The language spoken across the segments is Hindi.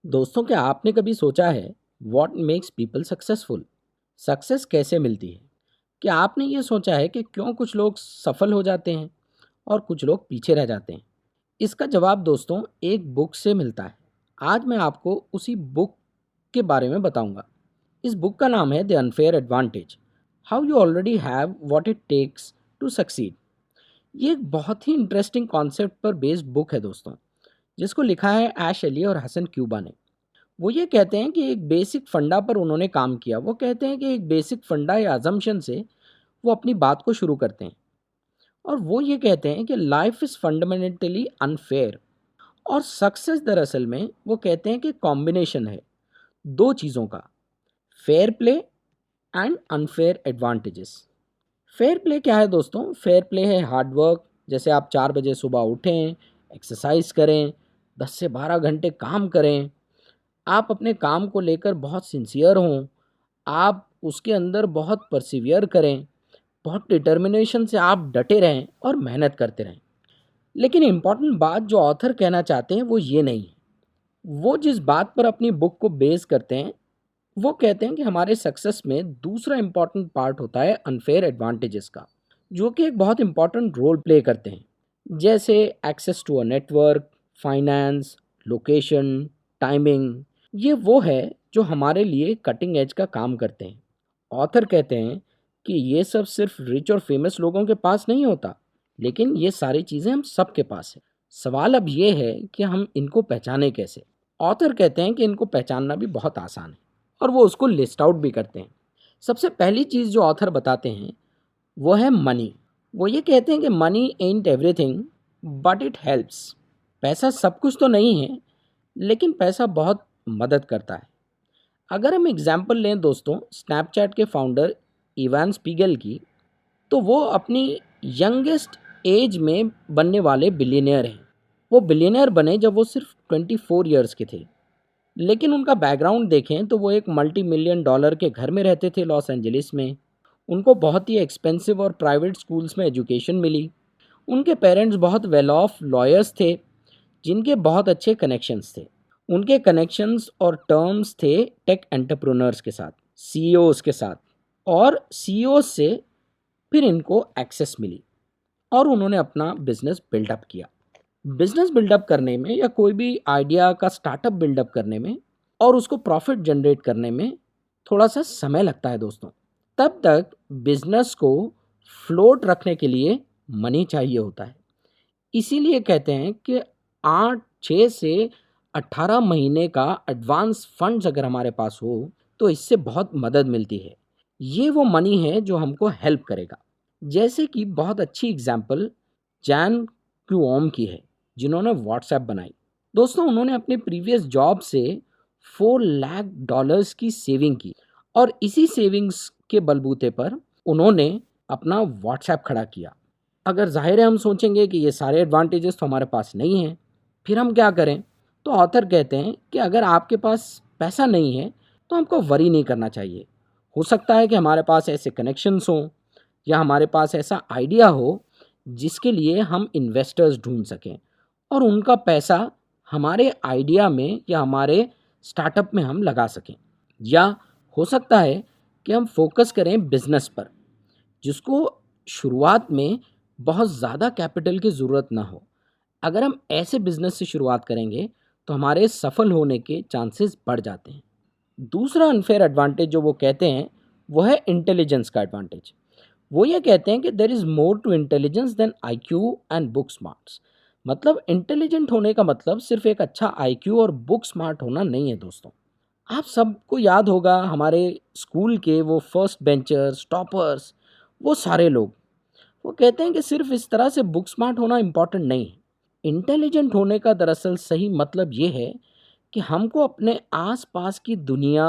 दोस्तों, क्या आपने कभी सोचा है what makes people successful? Success कैसे मिलती है? क्या आपने ये सोचा है कि क्यों कुछ लोग सफल हो जाते हैं और कुछ लोग पीछे रह जाते हैं? इसका जवाब दोस्तों एक बुक से मिलता है। आज मैं आपको उसी बुक के बारे में बताऊंगा। इस बुक का नाम है the unfair advantage, how you already have what it takes to succeed. ये एक बहुत ही इंटरेस्टिंग कॉन्सेप्ट पर बेस्ड बुक है दोस्तों, जिसको लिखा है ऐश अली और हसन क्यूबा ने। वो ये कहते हैं कि एक बेसिक फंडा पर उन्होंने काम किया। वो कहते हैं कि एक बेसिक फंडा या अजम्पशन से वो अपनी बात को शुरू करते हैं। और वो ये कहते हैं कि लाइफ इज़ फंडामेंटली अनफेयर। और सक्सेस दरअसल में वो कहते हैं कि कॉम्बिनेशन है दो चीज़ों का, fair play and unfair advantages. Fair play क्या है दोस्तों? फेयर प्ले है हार्ड वर्क। जैसे आप 4 बजे सुबह उठें, एक्सरसाइज करें, 10 से 12 घंटे काम करें, आप अपने काम को लेकर बहुत सिंसियर हों, आप उसके अंदर बहुत परसिवियर करें, बहुत डिटर्मिनेशन से आप डटे रहें और मेहनत करते रहें। लेकिन इम्पॉर्टेंट बात जो ऑथर कहना चाहते हैं वो ये नहीं है। वो जिस बात पर अपनी बुक को बेस करते हैं, वो कहते हैं कि हमारे सक्सेस में दूसरा इम्पॉर्टेंट पार्ट होता है अनफेयर एडवांटेजेस का, जो कि एक बहुत इम्पॉर्टेंट रोल प्ले करते हैं। जैसे access to a network, finance, location, timing. ये वो है जो हमारे लिए कटिंग एज का काम करते हैं। ऑथर कहते हैं कि ये सब सिर्फ रिच और फेमस लोगों के पास नहीं होता, लेकिन ये सारी चीज़ें हम सबके पास है। सवाल अब ये है कि हम इनको पहचाने कैसे। ऑथर कहते हैं कि इनको पहचानना भी बहुत आसान है और वो उसको लिस्ट आउट भी करते हैं। सबसे पहली चीज़ जो ऑथर बताते हैं वो है मनी। वो ये कहते हैं कि money ant everything but it helps. पैसा सब कुछ तो नहीं है, लेकिन पैसा बहुत मदद करता है। अगर हम एग्जाम्पल लें दोस्तों स्नैपचैट के फाउंडर इवान स्पीगल की, तो वो अपनी यंगेस्ट एज में बनने वाले बिलियनियर हैं। वो बिलियनियर बने जब वो सिर्फ 24 ईयर्स के थे। लेकिन उनका बैकग्राउंड देखें तो वो एक मल्टी मिलियन डॉलर के घर में रहते थे लॉस एंजलिस में। उनको बहुत ही एक्सपेंसिव और प्राइवेट स्कूल्स में एजुकेशन मिली। उनके पेरेंट्स बहुत वेल ऑफ लॉयर्स थे, जिनके बहुत अच्छे कनेक्शंस थे। उनके कनेक्शंस और टर्म्स थे टेक एंटरप्रेन्योर्स के साथ, सीईओज के साथ। और सीईओज से फिर इनको एक्सेस मिली और उन्होंने अपना बिजनेस बिल्डअप किया। बिजनेस बिल्डअप करने में या कोई भी आइडिया का स्टार्टअप बिल्डअप करने में और उसको प्रॉफिट जनरेट करने में थोड़ा सा समय लगता है दोस्तों। तब तक बिजनेस को फ्लोट रखने के लिए मनी चाहिए होता है। इसीलिए कहते हैं कि 8 6 से 18 महीने का एडवांस फंड्स अगर हमारे पास हो तो इससे बहुत मदद मिलती है। ये वो मनी है जो हमको हेल्प करेगा। जैसे कि बहुत अच्छी एग्जाम्पल जैन क्यूओम की है, जिन्होंने व्हाट्सएप बनाई। दोस्तों, उन्होंने अपने प्रीवियस जॉब से $4 लाख की सेविंग की और इसी सेविंग्स के बलबूते पर उन्होंने अपना व्हाट्सएप खड़ा किया। अगर ज़ाहिर है हम सोचेंगे कि ये सारे एडवांटेजेस तो हमारे पास नहीं हैं, फिर हम क्या करें? तो ऑथर कहते हैं कि अगर आपके पास पैसा नहीं है तो हमको वरी नहीं करना चाहिए। हो सकता है कि हमारे पास ऐसे कनेक्शंस हों या हमारे पास ऐसा आइडिया हो जिसके लिए हम इन्वेस्टर्स ढूंढ सकें और उनका पैसा हमारे आइडिया में या हमारे स्टार्टअप में हम लगा सकें। या हो सकता है कि हम फोकस करें बिजनेस पर, जिसको शुरुआत में बहुत ज़्यादा कैपिटल की ज़रूरत ना हो। अगर हम ऐसे बिजनेस से शुरुआत करेंगे तो हमारे सफल होने के चांसेस बढ़ जाते हैं। दूसरा अनफेयर एडवांटेज जो वो कहते हैं वो है इंटेलिजेंस का एडवांटेज। वो ये कहते हैं कि there is more to intelligence than IQ and book smarts. मतलब इंटेलिजेंट होने का मतलब सिर्फ एक अच्छा आईक्यू और बुक स्मार्ट होना नहीं है दोस्तों। आप सबको याद होगा हमारे स्कूल के वो फर्स्ट बेंचर्स, टॉपर्स, वो सारे लोग। वो कहते हैं कि सिर्फ इस तरह से बुक स्मार्ट होना इम्पॉर्टेंट नहीं है। इंटेलिजेंट होने का दरअसल सही मतलब ये है कि हमको अपने आसपास की दुनिया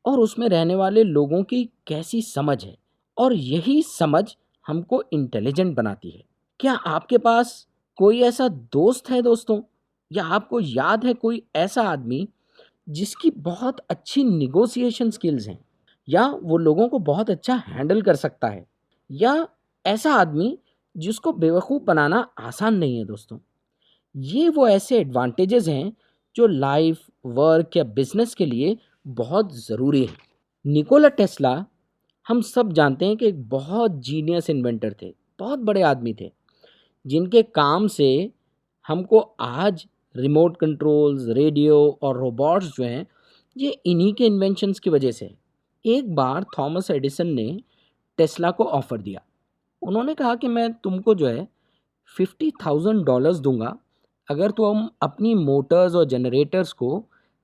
और उसमें रहने वाले लोगों की कैसी समझ है, और यही समझ हमको इंटेलिजेंट बनाती है। क्या आपके पास कोई ऐसा दोस्त है दोस्तों, या आपको याद है कोई ऐसा आदमी जिसकी बहुत अच्छी निगोशिएशन स्किल्स हैं, या वो लोगों को बहुत अच्छा हैंडल कर सकता है, या ऐसा आदमी जिसको बेवकूफ़ बनाना आसान नहीं है दोस्तों? ये वो ऐसे एडवांटेजेस हैं जो लाइफ, वर्क या बिजनेस के लिए बहुत ज़रूरी है। निकोला टेस्ला, हम सब जानते हैं कि एक बहुत जीनियस इन्वेंटर थे, बहुत बड़े आदमी थे, जिनके काम से हमको आज रिमोट कंट्रोल्स, रेडियो और रोबोट्स जो हैं, ये इन्हीं के इन्वेंशंस की वजह से है। एक बार थॉमस एडिसन ने टेस्ला को ऑफर दिया। उन्होंने कहा कि मैं तुमको जो है $50,000 दूंगा अगर तुम अपनी मोटर्स और जनरेटर्स को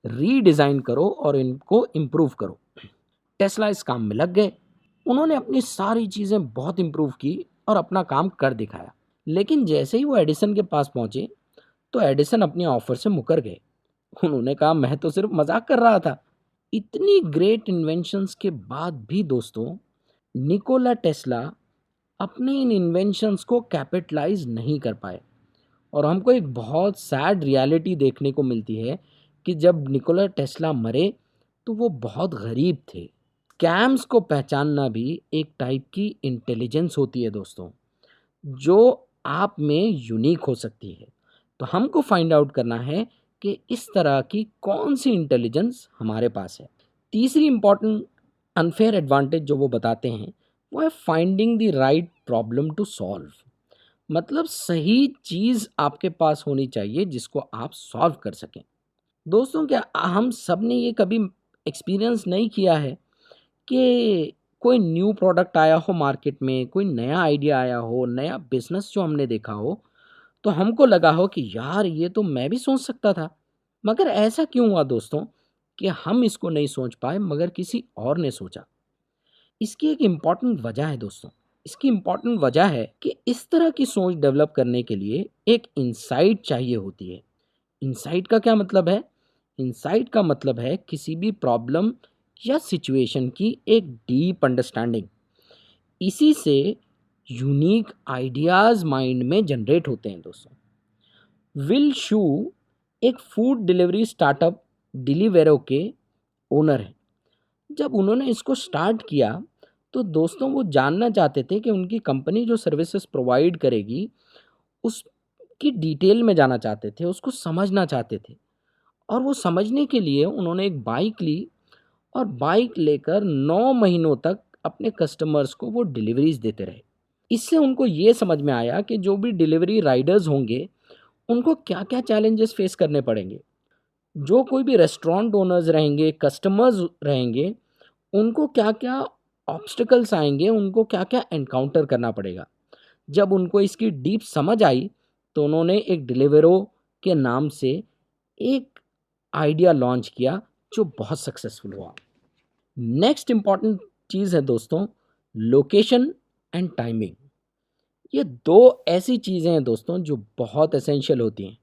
रीडिज़ाइन करो और इनको इम्प्रूव करो। टेस्ला इस काम में लग गए। उन्होंने अपनी सारी चीज़ें बहुत इम्प्रूव की और अपना काम कर दिखाया। लेकिन जैसे ही वो एडिसन के पास पहुंचे तो एडिसन अपने ऑफर से मुकर गए। उन्होंने कहा मैं तो सिर्फ मजाक कर रहा था। इतनी ग्रेट इन्वेंशंस के बाद भी दोस्तों, निकोला टेस्ला अपने इन इन्वेंशंस को कैपिटलाइज नहीं कर पाए और हमको एक बहुत सैड रियलिटी देखने को मिलती है कि जब निकोला टेस्ला मरे तो वो बहुत गरीब थे। स्कैम्स को पहचानना भी एक टाइप की इंटेलिजेंस होती है दोस्तों, जो आप में यूनिक हो सकती है। तो हमको फाइंड आउट करना है कि इस तरह की कौन सी इंटेलिजेंस हमारे पास है। तीसरी इंपॉर्टेंट अनफेयर एडवांटेज जो वो बताते हैं वो है finding the right problem to solve. मतलब सही चीज़ आपके पास होनी चाहिए जिसको आप सॉल्व कर सकें। दोस्तों, क्या हम सब ने ये कभी एक्सपीरियंस नहीं किया है कि कोई न्यू प्रोडक्ट आया हो मार्केट में, कोई नया आइडिया आया हो, नया बिजनेस जो हमने देखा हो, तो हमको लगा हो कि यार ये तो मैं भी सोच सकता था। मगर ऐसा क्यों हुआ दोस्तों कि हम इसको नहीं सोच पाए मगर किसी और ने सोचा? इसकी एक इम्पॉर्टेंट वजह है दोस्तों। इसकी इम्पॉर्टेंट वजह है कि इस तरह की सोच डेवलप करने के लिए एक इंसाइट चाहिए होती है। इंसाइट का क्या मतलब है? इंसाइट का मतलब है किसी भी प्रॉब्लम या सिचुएशन की एक डीप अंडरस्टैंडिंग। इसी से यूनिक आइडियाज माइंड में जनरेट होते हैं दोस्तों। विल शू एक फूड डिलीवरी स्टार्टअप डिलीवेरो के ओनर हैं। जब उन्होंने इसको स्टार्ट किया तो दोस्तों वो जानना चाहते थे कि उनकी कंपनी जो सर्विसेज प्रोवाइड करेगी उसकी डिटेल में जाना चाहते थे, उसको समझना चाहते थे। और वो समझने के लिए उन्होंने एक बाइक ली और बाइक लेकर 9 महीनों तक अपने कस्टमर्स को वो डिलीवरीज देते रहे। इससे उनको ये समझ में आया कि जो भी डिलीवरी राइडर्स होंगे उनको क्या क्या चैलेंजेस फेस करने पड़ेंगे। जो कोई भी रेस्टोरेंट ओनर्स रहेंगे, कस्टमर्स रहेंगे, उनको क्या क्या ऑब्स्टिकल्स आएंगे, उनको क्या क्या एनकाउंटर करना पड़ेगा। जब उनको इसकी डीप समझ आई तो उन्होंने एक डिलीवरो के नाम से एक आइडिया लॉन्च किया जो बहुत सक्सेसफुल हुआ। नेक्स्ट इंपॉर्टेंट चीज़ है दोस्तों, लोकेशन एंड टाइमिंग। ये दो ऐसी चीज़ें हैं दोस्तों जो बहुत एसेंशियल होती हैं।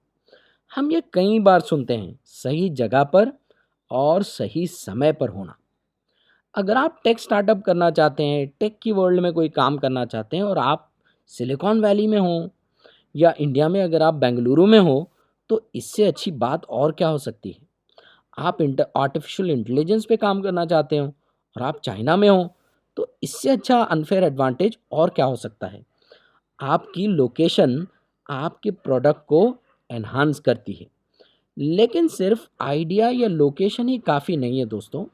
हम ये कई बार सुनते हैं, सही जगह पर और सही समय पर होना। अगर आप टेक स्टार्टअप करना चाहते हैं, टेक की वर्ल्ड में कोई काम करना चाहते हैं और आप सिलिकॉन वैली में हो या इंडिया में अगर आप बेंगलुरु में हो, तो इससे अच्छी बात और क्या हो सकती है। आप आर्टिफिशियल इंटेलिजेंस पे काम करना चाहते हो और आप चाइना में हो, तो इससे अच्छा अनफेयर एडवांटेज और क्या हो सकता है। आपकी लोकेशन आपके प्रोडक्ट को एनहांस करती है। लेकिन सिर्फ आइडिया या लोकेशन ही काफ़ी नहीं है दोस्तों।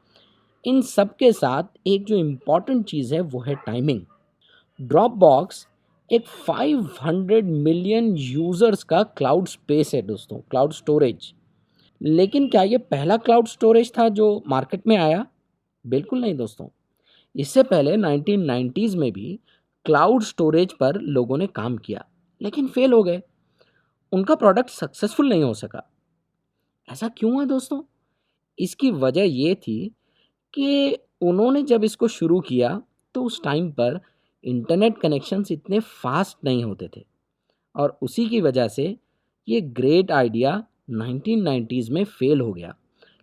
इन सब के साथ एक जो इम्पॉर्टेंट चीज़ है वो है टाइमिंग। ड्रॉपबॉक्स एक 500 मिलियन यूज़र्स का क्लाउड स्पेस है दोस्तों, क्लाउड स्टोरेज। लेकिन क्या ये पहला क्लाउड स्टोरेज था जो मार्केट में आया? बिल्कुल नहीं दोस्तों। इससे पहले 1990s में भी क्लाउड स्टोरेज पर लोगों ने काम किया लेकिन फेल हो गए। उनका प्रोडक्ट सक्सेसफुल नहीं हो सका। ऐसा क्यों है दोस्तों? इसकी वजह ये थी कि उन्होंने जब इसको शुरू किया तो उस टाइम पर इंटरनेट कनेक्शंस इतने फास्ट नहीं होते थे और उसी की वजह से ये ग्रेट आइडिया 1990s में फेल हो गया।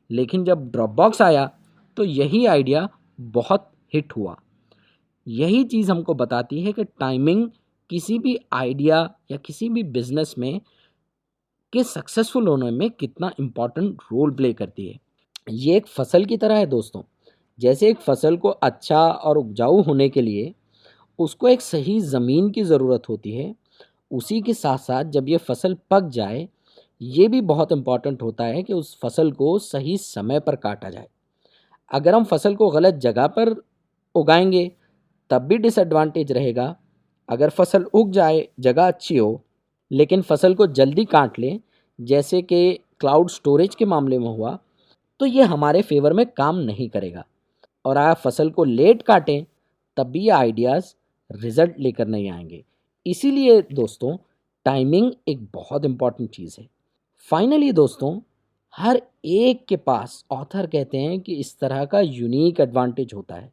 लेकिन जब ड्रॉपबॉक्स आया तो यही आइडिया बहुत हिट हुआ। यही चीज़ हमको बताती है कि टाइमिंग किसी भी आइडिया या किसी भी बिजनेस में के सक्सेसफुल होने में कितना इम्पोर्टेंट रोल प्ले करती है। ये एक फसल की तरह है दोस्तों। जैसे एक फसल को अच्छा और उपजाऊ होने के लिए उसको एक सही ज़मीन की ज़रूरत होती है, उसी के साथ साथ जब ये फसल पक जाए ये भी बहुत इम्पॉर्टेंट होता है कि उस फसल को सही समय पर काटा जाए। अगर हम फसल को गलत जगह पर उगाएंगे तब भी डिसएडवांटेज रहेगा। अगर फसल उग जाए, जगह अच्छी हो, लेकिन फसल को जल्दी काट लें, जैसे कि क्लाउड स्टोरेज के मामले में हुआ, तो ये हमारे फेवर में काम नहीं करेगा। और आप फसल को लेट काटें तब भी ये आइडियाज़ रिजल्ट लेकर नहीं आएंगे। इसीलिए दोस्तों, टाइमिंग एक बहुत इंपॉर्टेंट चीज़ है। फाइनली दोस्तों, हर एक के पास, ऑथर कहते हैं कि इस तरह का यूनिक एडवांटेज होता है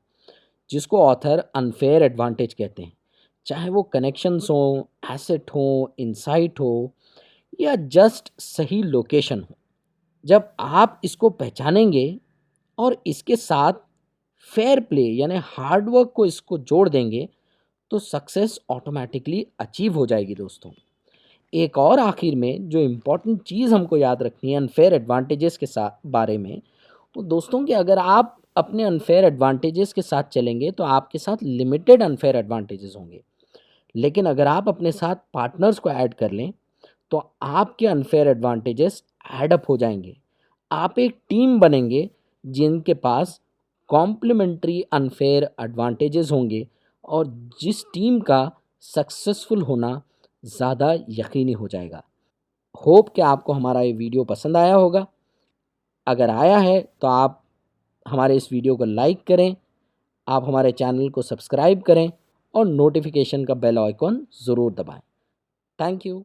जिसको ऑथर अनफेयर एडवांटेज कहते हैं। चाहे वो कनेक्शंस हो, एसेट हो, इंसाइट हो, या जस्ट सही लोकेशन हो। जब आप इसको पहचानेंगे और इसके साथ फेयर प्ले यानी हार्ड वर्क को इसको जोड़ देंगे, तो सक्सेस ऑटोमेटिकली अचीव हो जाएगी दोस्तों। एक और आखिर में जो इम्पोर्टेंट चीज़ हमको याद रखनी है अनफेयर एडवांटेजेस के साथ बारे में, तो दोस्तों कि अगर आप अपने अनफेयर एडवांटेजेस के साथ चलेंगे तो आपके साथ लिमिटेड अनफेयर एडवांटेजेस होंगे। लेकिन अगर आप अपने साथ पार्टनर्स को ऐड कर लें तो आपके अनफेयर एडवांटेजेस ऐड अप हो जाएंगे। आप एक टीम बनेंगे जिनके पास कॉम्प्लीमेंट्री अनफेयर एडवांटेजेस होंगे और जिस टीम का सक्सेसफुल होना ज़्यादा यकीनी हो जाएगा। होप कि आपको हमारा ये वीडियो पसंद आया होगा। अगर आया है तो आप हमारे इस वीडियो को लाइक करें, आप हमारे चैनल को सब्सक्राइब करें और नोटिफिकेशन का बेल आइकॉन ज़रूर दबाएं। Thank you.